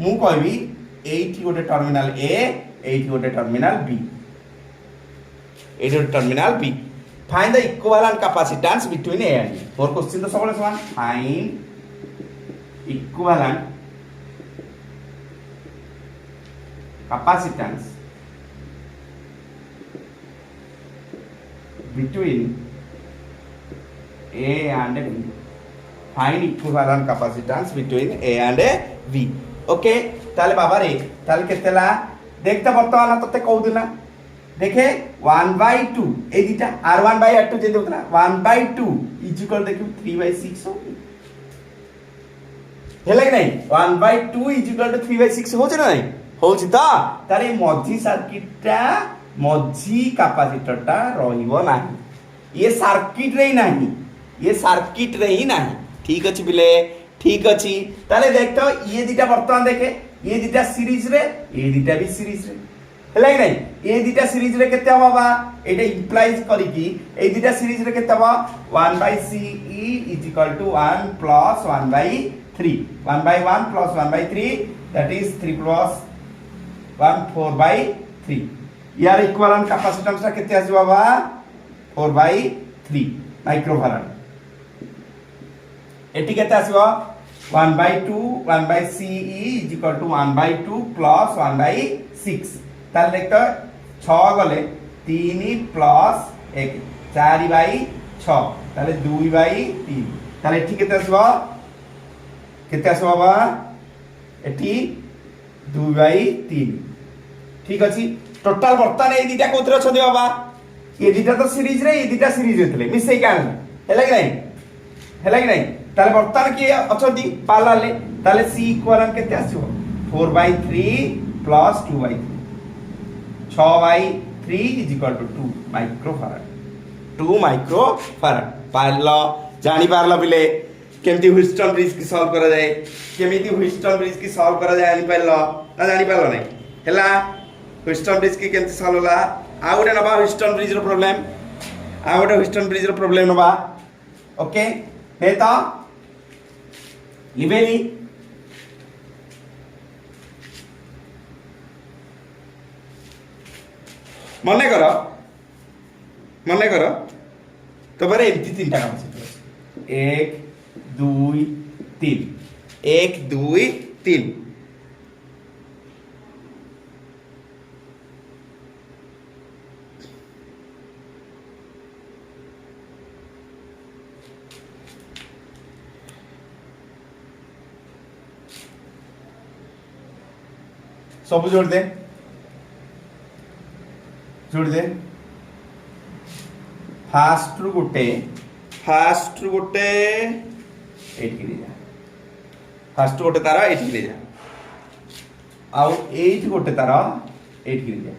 मु कहबी एठी गोटे टर्मिनल ए एठी गोटे टर्मिनल बी एठी गोटे terminal B find the equivalent capacitance between A and B for question तो सबले समान find equivalent capacitance between A and B. Find equivalent capacitance between A and B. Okay, ताले बाबा रे ताले केतेला देखता बर्तमान तते कहू दिना देखे 1/2 ए दिटा r1 by r2 जे देउतला 1/2 इज इक्वल देखियो 3/6 हो हेला कि नहीं 1/2 इज इक्वल टू 3/6 हो छै नहीं होछि त तारे मझी सर्किटटा मझी कैपेसिटरटा रहिबो नाही ये सर्किट रे नाही ये सर्किट रे ही नाही ठीक अछि बिले ठीक अछि ताले देख तो ये दिटा वर्तमान देखे ये दिटा सीरीज रे ये दिटा भी सीरीज रे हेला कि नहीं ये दिटा सीरीज रे केते बाबा एटा इंप्लाइज करी कि ए दिटा सीरीज रे केते बा 1/ce is equal to 1 plus 1/3 1/1 plus 1/3 that is 3 plus 1 4/3 यार इक्विवेलेंट कैपेसिटेंस ता केते आसी बाबा 4/3 माइक्रोफाराड एटी केते आसीबो 1/2 1/ce is equal to 1/2 plus 1/6 ताल देख 6 गले 3 plus 1 4/6 ताले 2/3 ताले एटी केते आसीबो बाबा एटी 2/3 ठीक अछि टोटल बर्तन ए दिटा कोतरे छ बाबा ये दिटा तो सीरीज रे ये दिटा सीरीज हेतले मिसै कान हेला कि नहीं ताले बर्तन के अछदी पालाले ताले c इक्विवेलेंट केते आसीबो 4/3 plus 2/3 6/3 is equal to 2 माइक्रोफाराड 2 माइक्रोफाराड पालो जानि पारलो बिले केमती ह्यूस्टन ब्रिज की सॉल्व करा जाए केमिति ह्यूस्टन ब्रिज की सॉल्व करा जाए जानि पारलो नहीं हला ह्यूस्टन ब्रिज की केमती सॉल्व होला आ गोटे नबा ह्यूस्टन ब्रिज रो प्रॉब्लम नबा ओके हे तो लिबेली मने करो तो बारे एमती तीनटा कैपेसिटर 1 2 3 1 2 3 सब जोड़ दे फास्ट रु गोटे एठी ले जा फास्ट गोटे तार एठी ले जा आउ एठी गोटे तार एठी ले जा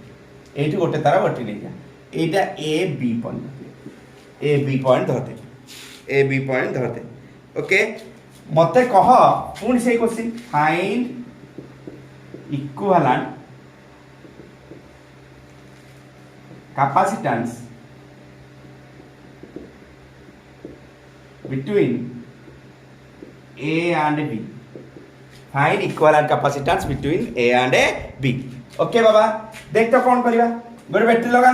एठी गोटे तार गोटे ले जा एटा ए बी पॉइंट धरते ओके मते कह पुणी से question find equivalent capacitance between A and B. Find equivalent capacitance between A and B. Okay बाबा देख तो कौन करिवा गोटे बैटरी लगा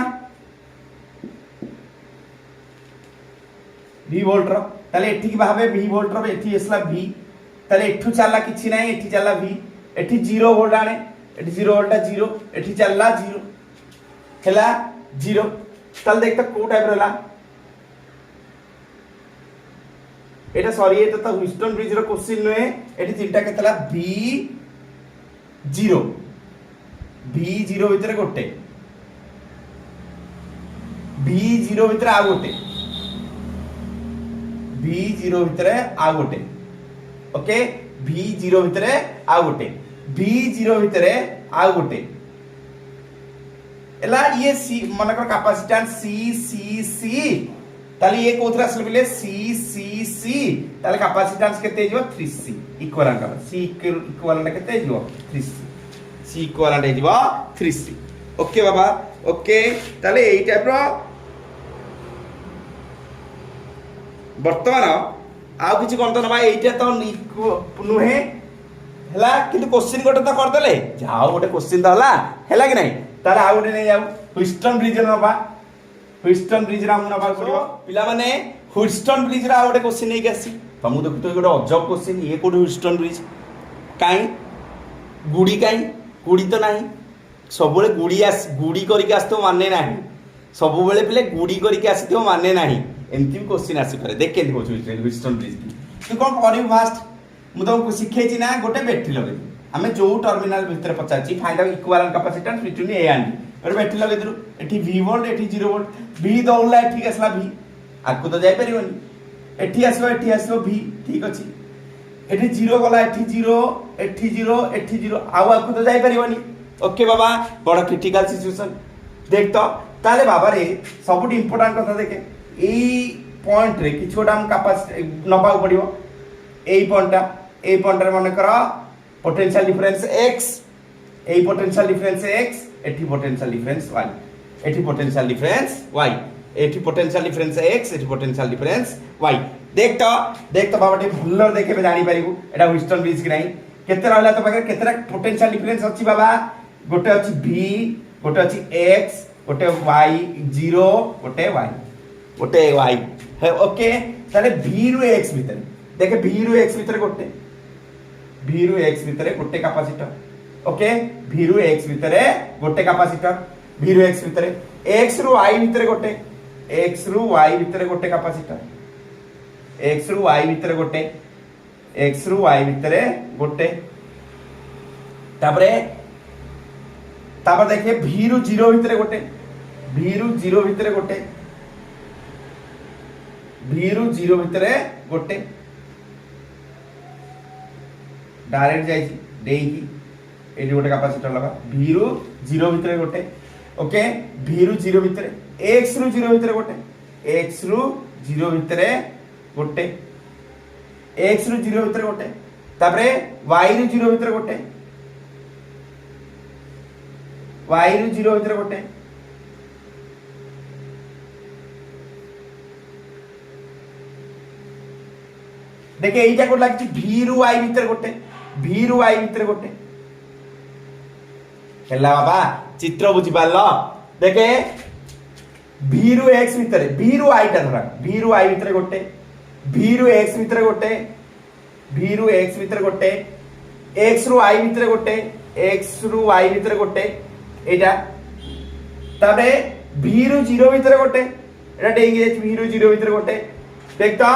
V वोल्ट रो ताले एठी की भाबे V वोल्ट रो एठी एसला V ताले एठू चलला किछि नाही एठी चलला V एठी 0 वोल्ट आने एठी 0 वोल्ट 0 एठी चलला 0 हेला 0 ताले देख तो को टाइप रहला एटा सॉरी एटा तो ह्यूस्टन ब्रिज रो क्वेश्चन नहे एटी तीनटा केतला v0 भितर गोटे v0 भितर आ गोटे v0 भितर आ गोटे ओके v0 भितर आ गोटे v0 भितर आ गोटे एला ये सी मनकर कैपेसिटेंस c ताले ये कोथरा असल बिले c ताले कैपेसिटेंस केते जो 3c इक्विवेलेंट c इक्विवेलेंट केते जो 3c c इक्विवेलेंट हे जो 3c ओके बाबा ओके ताले एई टाइप रो वर्तमान आउ किछि कोन तो नबा एइटा तो नुहे हला किंतु क्वेश्चन गोटे तो कर देले जाओ गोटे क्वेश्चन तो हला कि नहीं ताले आउ गोटे नै जाऊ ह्यूस्टन ब्रिज नबा ह्यूस्टन ब्रिज रा नबा पड़िबो पिला माने ह्यूस्टन ब्रिज रा गोटे क्वेश्चन नै आसी तुमको देखु तो गोटे अजब क्वेश्चन ये कोड ह्यूस्टन ब्रिज काई गुडी गुडी तो नाही सब गुड़ी करके आसो माने ना सब पिले गुड़ी करके आसो माने ना एमती भी क्वेश्चन आसपे देख के ह्यूस्टन ब्रिज तू कौन कर फास्ट मुझे तुमको शिखई ना गोटे बैटेरी लगे आम जो टर्मिनाल भितर पचार find out equivalent capacitance between A and B गोटे बैटेरी लगे देलु एठी V वोल्ट एठी 0 वोल्ट V दौड़ला एठी आसला V आगु तो जाई परिबनी एठी आसो V ठीक अछि एठी 0 गला एठी 0 एठी 0 एठी 0 आगु तो जाई परिबनी ओके बाबा बड़ क्रिटिकल सिचुएशन देख तो ताले बाबा रे सबुठ इंपोर्टेंट कथा देखे एई पॉइंट रे किछ गोटा हम कैपेसिटी नबा पड़िबो एई पॉइंट रे माने करा पोटेंशियल डिफरेंस x एई पोटेंशियल डिफरेंस x एठी पोटेंशियल डिफरेंस y एठी पोटेंशियल डिफरेंस y एठी पोटेंशियल डिफरेंस x एठी पोटेंशियल डिफरेंस y देख तो बाबा टे भुल्लर देखे बे जानि परिबु एटा ह्यूस्टन ब्रिज कि नाही केते रहला तो पाखे केतेरा पोटेंशियल डिफरेंस अछि बाबा गोटे अछि v गोटे अछि x गोटे y 0 गोटे y है ओके ताले v रु x भीतर देखे v रु x भीतर गोटे कैपेसिटर ओके v रु x भीतर गोटे कैपेसिटर v रु x भीतर x रु y भीतर गोटे x रु y भीतर गोटे कैपेसिटर x रु y भीतर गोटे x रु y भीतर गोटे तापर देखिए v रु 0 भीतर गोटे v रु 0 भीतर गोटे v रु 0 भीतर गोटे डायरेक्ट जाई देई एडी गोटे कैपेसिटर लगा v रु 0 भीतर गोटे ओके v रु 0 भीतर x रु 0 भीतर गोटे x रु 0 भीतर गोटे x रु 0 भीतर गोटे तापरे y रु 0 भीतर गोटे y रु 0 भीतर गोटे देखे एइटा को लागछि v रु y भीतर गोटे v रु y भीतर गोटे हेला बाबा चित्र बुझी पारलो देखे v रु x भीतर v रु y टा धरा v रु y भीतर गोटे v रु x भीतर गोटे v रु x भीतर गोटे x रु y भीतर गोटे x रु y भीतर गोटे एटा तबे v रु 0 भीतर गोटे एटा डेंगी जाय v रु 0 भीतर गोटे देख तो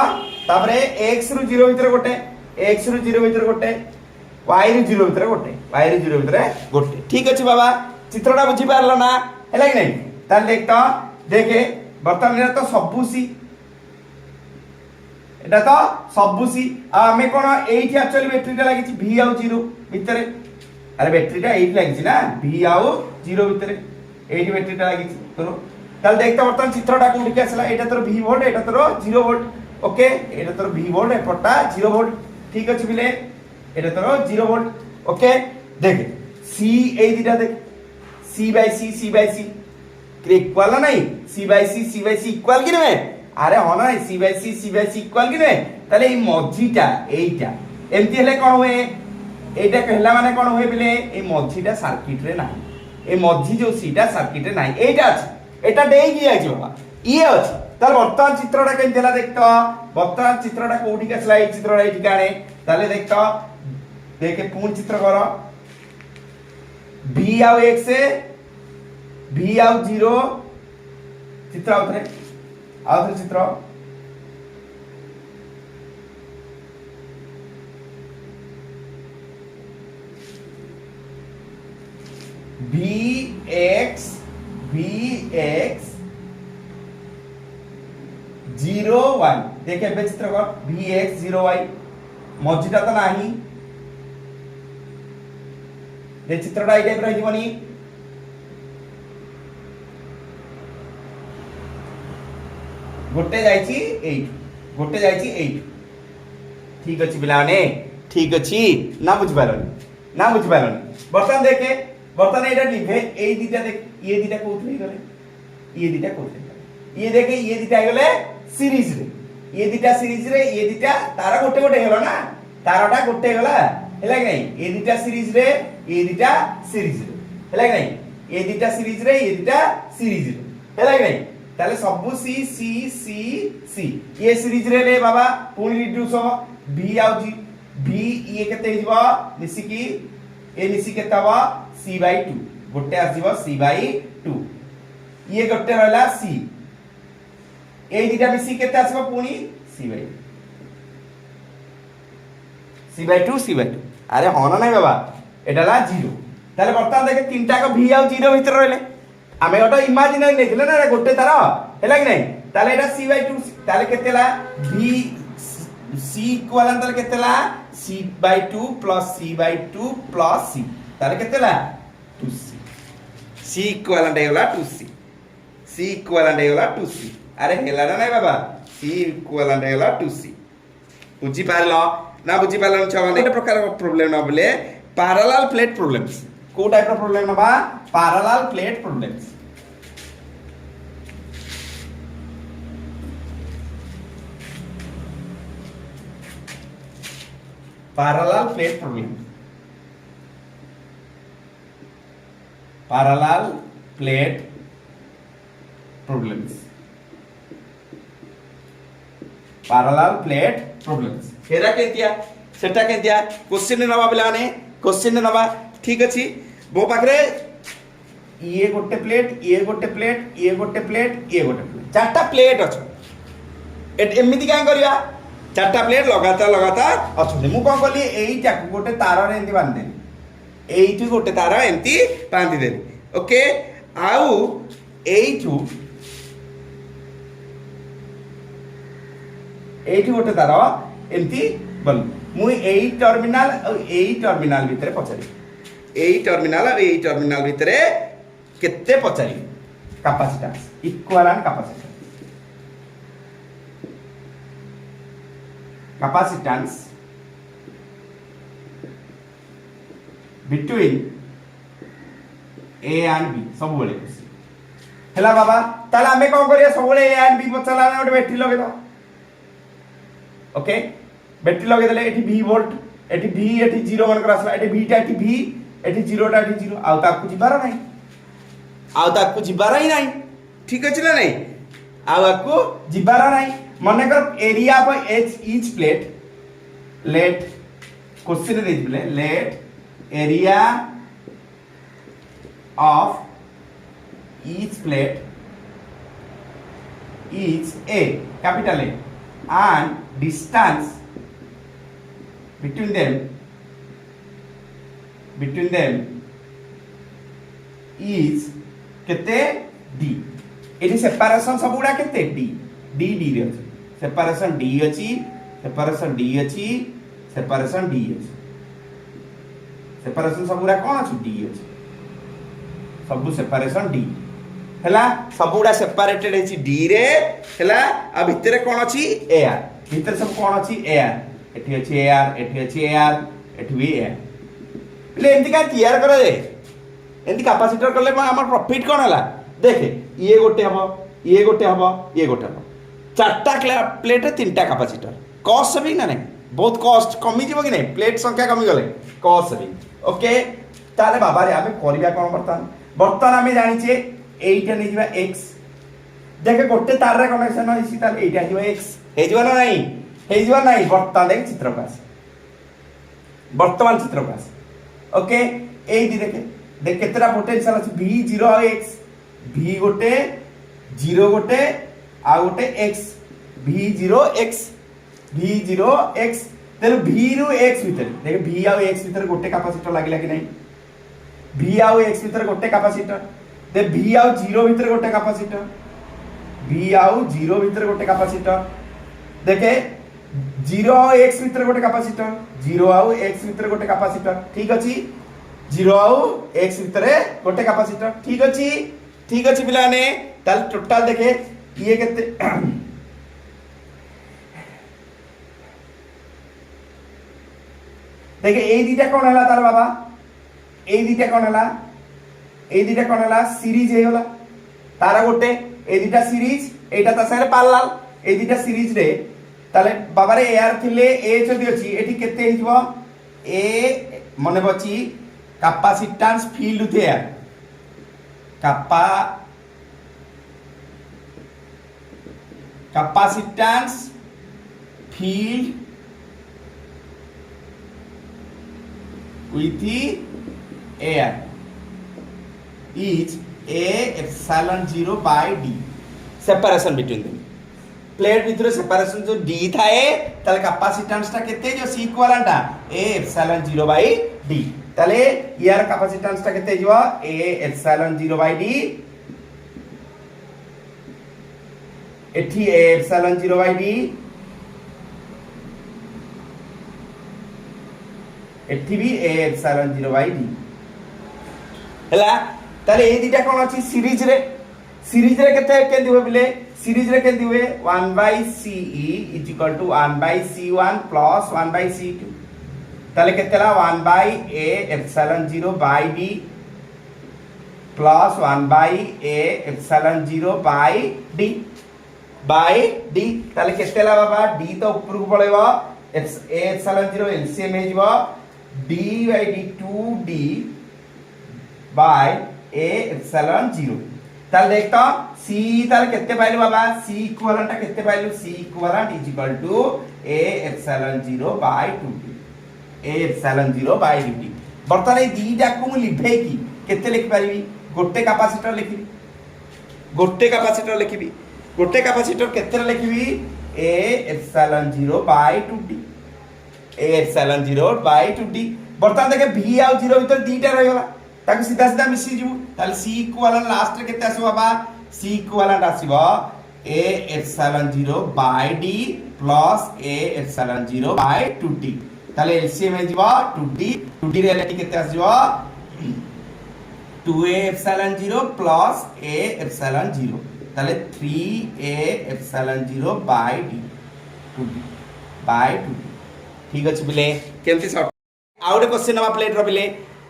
तापरे x रु 0 भीतर गोटे x रु 0 भीतर गोटे y रु 0 भीतर गोटे y रु 0 भीतर गोटे ठीक अछि बाबा चित्रटा बुझी पारलो ना हैला कि नहीं ताल देख तो देखे वर्तमान तो सबु सी एटा तो सबु सी आमे कोन एठी एक्चुअली बैटरीटा लागिछि v आउ 0 भीतर अरे बैटरीटा एठी लागिछि ना v आउ 0 भीतर एठी बैटरीटा लागिछि तो ताल देख तो वर्तमान चित्रटा कोठी के आसला एटा तोर v वोल्ट एटा तोर 0 वोल्ट ओके एटा तोर v वोल्ट एपटा 0 वोल्ट ठीक अछि बिले एटा तोर 0 वोल्ट ओके देख c ए दिटा देख c बाय c इक्वल नहीं c बाय c इक्वल कि नहीं अरे हाँ ना c बाय c इक्वल कि नहीं ताले ए मझीटा एइटा एमती हेले कोन होए एटा कहला माने कोन होए बिले ए मझीटा सर्किट रे नाही ए मझी जो सीटा सर्किट रे नाही एटा अछि एटा डेई कि आछि बाबा ये अछि तार वर्तमान चित्रटा केन देला देखतो वर्तमान चित्रटा कोठी के स्लाइड चित्रटा एठी काने ताले देखतो देखे पूर्ण चित्र करो v आउ x से v आउ 0 चित्र आउथरे चित्र vx 0 y देखे बे चित्र कर vx 0 y मझीटा तो नाही ये चित्रटा ए टाइप रही जीवनी गोटे जाइछि 8 ठीक अछि पिलाने ठीक अछि ना बुझ पारनी बर्तमान देखे বর্তমান এটা লিখে এই দুইটা দেখ ইয়ে দুইটা কোথায় গেলে ইয়ে দুইটা কোথায় গেলে ইয়ে দেখে ইয়ে দুইটা গেলে সিরিজ রে ইয়ে দুইটা সিরিজ রে ইয়ে দুইটা তারা গোটে গোটে গেল না তারটা গোটে গলা ହେଲା କି নাই ଏ ଦିଟା ସିରିଜ ରେ ଏ ଦିଟା ସିରିଜ ରେ ହେଲା କି নাই ଏ ଦିଟା ସିରିଜ ରେ ଏ ଦିଟା ସିରିଜ ରେ ହେଲା କି নাই ତାହେଲେ ସବୁ C C C C A series ରେ ଲେ ବାବା ପୁଣି ରିଡ୍ୟୁସ ହବ v ଆଉଜି v ଇଏ କେତେ ହେଇଯିବ ମିଶିକି ଏ ମିଶି କେତେ ହବ c/2 ଗୋଟେ ଆସିବ c/2 ଇଏ ଗୋଟେ ରହିଲା c ଏ ଦିଟା ମିଶି କେତେ ଆସିବ ପୁଣି c/2 c/2 c/2 अरे हाँ ना नहीं बाबा एटा ला 0 ताले बर्तमान देखे तीनटा को v आ 0 भीतर रहले आमे ओटा इमेजिनरी नेथिले ना गोटे तार हैला कि नहीं ताले एटा c/2 ताले केतेला v c इक्विवेलेंट ताले केतेला c/2 + c/2 + c ताले केतेला 2c c इक्विवेलेंट हेला 2c c इक्विवेलेंट हेला 2c अरे हेला ना नहीं बाबा c इक्विवेलेंट हेला 2c बुझी पारलो ना बुझी पालन छवा एक प्रकार प्रॉब्लम ना बोले पैरेलल प्लेट प्रॉब्लम्स को टाइप ऑफ प्रॉब्लम ना बा parallel plate problems parallel plate problem parallel plate problems parallel plate problems हेरा केतिया सेटा केतिया क्वेश्चन नबा बिलाने क्वेश्चन नबा ठीक अछि बो पाखरे ये गोटे प्लेट ये गोटे प्लेट ये गोटे प्लेट ये गोटे प्लेट चारटा प्लेट अछि एमिति काय करिया चारटा प्लेट लगातार लगातार अछि मु कोन कहली एइटा गोटे तार रे एंती बांध देनी एइटु गोटे तार एंती बांध देनी ओके आउ एइटु गोटे तार एमती बन मु एई टर्मिनल भितरे पचारि एई टर्मिनल भितरे केते पचारि capacitance equivalent capacitance between A and B सब बोले हैला बाबा ताला हमें कोन करिया सब बोले ए एंड बी पचला ओटे बैटरी लगे दो ओके बैटरी लगे देले एठी v वोल्ट एठी v एठी 0 मन कर आसला एठी v टा एठी v एठी 0 टा एठी 0 आउ ताकू जिबार नहीं ठीक अछि ना नहीं आउ आकू जिबार नहीं माने कर area of each plate let question दे दिले let area of each plate is a capital A and distance between them is केते d एठी सेपरेशन सब गुडा केते d d d रे अछि सेपरेशन d अछि सेपरेशन d अछि सेपरेशन d अछि सेपरेशन सब गुडा कोन अछि d अछि सब सेपरेशन d हैला सब गुडा सेपरेटेड अछि d रे हैला आ भितरे कोन अछि air भितर सब कोन अछि air एठी अछि air एठी अछि air एठी भी air ले एंती का तैयार करे दे एंती कैपेसिटर करले हमर प्रॉफिट कोन हला देखे ये गोटे हबो ये गोटे हबो ये गोटे हबो चारटा प्लेट रे तीनटा कैपेसिटर कॉस्ट सेविंग ना नहीं बहुत कॉस्ट कमी जीवो कि नहीं प्लेट संख्या कमी गले कॉस्ट सेविंग ओके ताले बाबा रे आमे करिया कोन बर्तन आमे जानि छे एइटा नै जिबा x देखे गोटे तार रे कनेक्शन होइसी ताले एइटा जिबा x हे जिबा ना नहीं हे जिबा नहीं बर्तन देख वर्तमान चित्रकाश ओके एई दी देखे देख केतरा पोटेंशियल अछि v0 और x v गोटे 0 गोटे आ गोटे x v0x तेनु v रु x भीतर देख v और x भीतर गोटे कैपेसिटर लागिला कि नहीं v और x भीतर गोटे कैपेसिटर दे v और 0 भीतर गोटे कैपेसिटर v और 0 भीतर गोटे कैपेसिटर देखे 0 और x भीतर गोटे कैपेसिटर 0 और x भीतर गोटे कैपेसिटर ठीक अछि 0 और x भीतर गोटे कैपेसिटर ठीक अछि पिलाने ताल टोटल देखे ये केते देखे ए दीटा कोन हला तार बाबा ए दीटा कोन हला এই দুইটা কোন হলা সিরিজ হই হলা তারা গোটে এই দুইটা সিরিজ এইটা তা সাথে প্যারালাল এই দুইটা সিরিজ রে তাহলে বাবারে এয়ার থিলে এ যদি আছে এটি কেতে হইব এ মনে বচি ক্যাপাসিট্যান্স ফিল্ড উঠে air capacitance field with the air is a epsilon 0 by d separation between them plate ভিতরে সেপারেশন जो d थाए তাহলে ক্যাপাসিট্যান্সটা কেতে जो c ইকুইভ্যালেন্টটা a epsilon 0 by d তাহলে ইয়ার ক্যাপাসিট্যান্সটা কেতে যাব a epsilon 0 by d এটি a epsilon 0 by d এটি भी a epsilon 0 by d ହେଲା তাহলে এই দুইটা কোন আছে সিরিজ রে কেতে কেndi হবে বলে সিরিজ রে কেndi হবে 1 by ce is equal to 1 by c1 plus 1 by c2 তাহলে কেতে হলা 1 by a epsilon 0 by d plus 1 by a epsilon 0 by d তাহলে কেতে হলা বাবা d তো উপরକୁ পড়েব a epsilon 0 LCM হয়ে যাব d by d 2d by a epsilon 0 তাহলে দেখতো c তাহলে কেতে পাইলো বাবা c ইকুইভ্যালেন্টটা কেতে পাইলো c equivalent is equal to a epsilon 0 by 2d a epsilon 0 by 2d বর্তমানে এই দুইটা কো মু লিখে কি কেতে লিখি পারিবি গোটে ক্যাপাসিটর লিখিবি গোটে ক্যাপাসিটর কেতে লিখিবি a epsilon 0 by 2d a epsilon 0 by 2d বর্তমান দেখে v আর 0 ভিতর দুইটা রই গলা তাকে সিধা মিশি যাবো তাহলে c ইকুইভ্যালেন্ট লাস্ট রে কেতে আসিব বাবা c ইকুইভ্যালেন্ট আসিব a epsilon 0 by d plus a epsilon 0 by 2d তাহলে LCM হয়ে যাব 2d রে এটি কেতে আসিব 2a epsilon 0 plus a epsilon 0 তাহলে 3a epsilon 0 by d 2d by 2d ঠিক আছে বলে কেমতি সর্ট আউট কোশ্চেন নবা প্লেট র বলে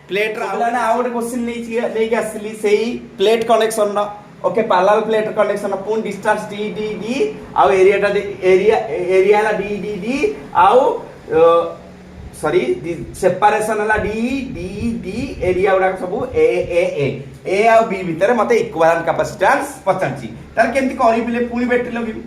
प्लेट ना आउट क्वेश्चन नहीं आसली सेही plate connection no okay parallel plate connection पूर्ण डिस्टेंस d d d आउ एरियाटा एरिया ला d d d आउ सॉरी सेपरेशन ला d d d एरिया उडा सब a आउ b भीतर मते इक्विवेलेंट कैपेसिटेंस पचांची तार केमती करी बिले पूरी बैटरी लगी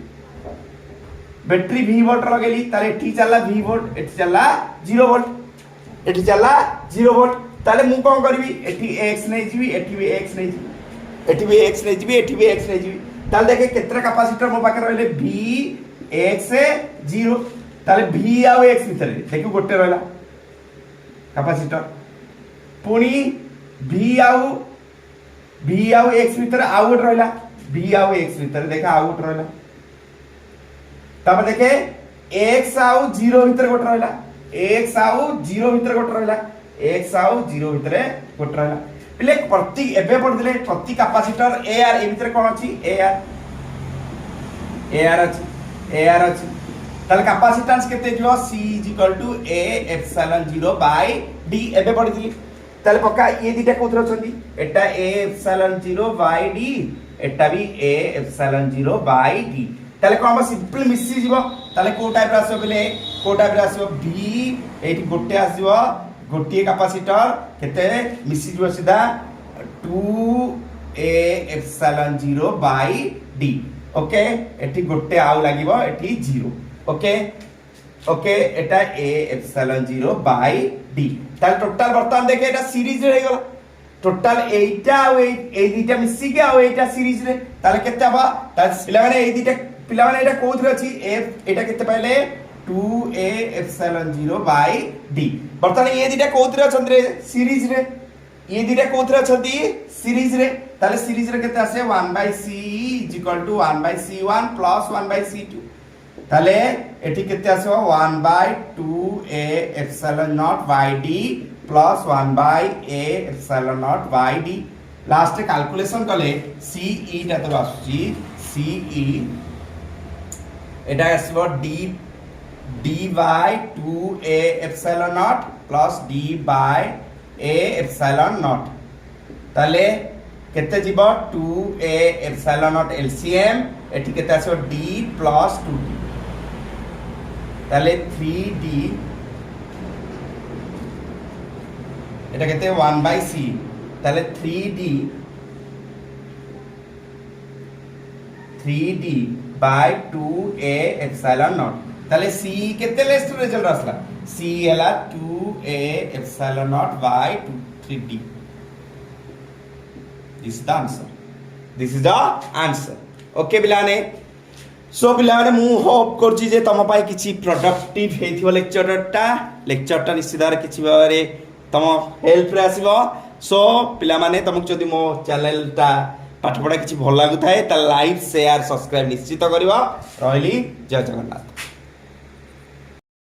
बैटरी v वोल्ट लगेली तारे एठी चला v वोल्ट एठी चला 0 वोल्ट एठी चला 0 वोल्ट তাহলে মু কোন করবি এটি x নাই জিবি এটি বি x নাই জিবি এটি বি x নাই জিবি এটি বি x নাই জিবি তাহলে দেখে কেতরা ক্যাপাসিটর মো পাখে রইলে v x 0 তাহলে v আর x ভিতরে দেখো গোটে রইলা ক্যাপাসিটর পুনি v আর x ভিতরে আউট রইলা v আর x ভিতরে দেখা আউট রইলা তারপর দেখে x আর 0 ভিতরে গোটে রইলা x আর 0 ভিতরে গোটে রইলা x आउ 0 ভিতরে গোট রইলা পিলে প্রতি এবে পড়দিলে প্রতি ক্যাপাসিটর a আর এ ভিতরে কোন আছে a আর আছে তাহলে ক্যাপাসিট্যান্স কেতে দিব c a epsilon 0 by d এবে পড়দিলি তাহলে পক্কা এই দুইটা কোথা আছন্তি এটা a epsilon 0 by d এটা B a epsilon 0 by d তাহলে কোন আমরা সিম্পল মিশি যাব তাহলে কো টাইপৰ আসবে বলে কো টাইপৰ আসবে v এইটি গোটে আসিব गोटे कैपेसिटर केते मिसी जो सीधा 2a epsilon 0 by d okay एठी गोटे आउ लागिवो एठी 0 okay Etah a epsilon 0 by d ताल टोटल बर्तमान देखे एटा सीरीज रे गला टोटल एटा आ ए दुटा मिसी के आ एटा सीरीज रे ताले केते आबा ताल पिला माने एटा कोथरे अछि f एटा केते पाइले 2a epsilon 0 by d बर्तमान ये दुटा कोथरे अछंती सीरीज रे ये दुटा कोथरे अछंती सीरीज रे ताले सीरीज रे केते आसे 1 by c is equal to 1 by c1 plus 1 by c2 ताले एठी केते आसे 1 by 2a epsilon 0 by d plus 1 by a epsilon 0 by d last calculation कले ce टा तो आसुची ce Etah आसबो d by 2a epsilon 0 plus d by a epsilon 0 ताले केते जीव 2a एप्सिलॉन नॉट एलसीएम एठी केते आसो d प्लस 2d ताले 3d এটা কেতে 1/c তাহলে 3d by 2a epsilon naught তাহলে c কেতে লেস টু রেজাল্ট আসলা c এলা 2a epsilon naught by 3d this is the answer this is the answer okay पिलाने सो पिलाने मु होप करछि जे तम पाई किछि प्रोडक्टिव हेथिबो लेक्चरटा निश्चित भाବରେ किछि भाବରେ तम हेल्प रे आसीबो सो पिला माने तुमको जदि मो चैनलटा पाठ पढ़ा किछि भल लागु थाए त लाइक शेयर सब्सक्राइब निश्चित करिवो रहली जय जगन्नाथ।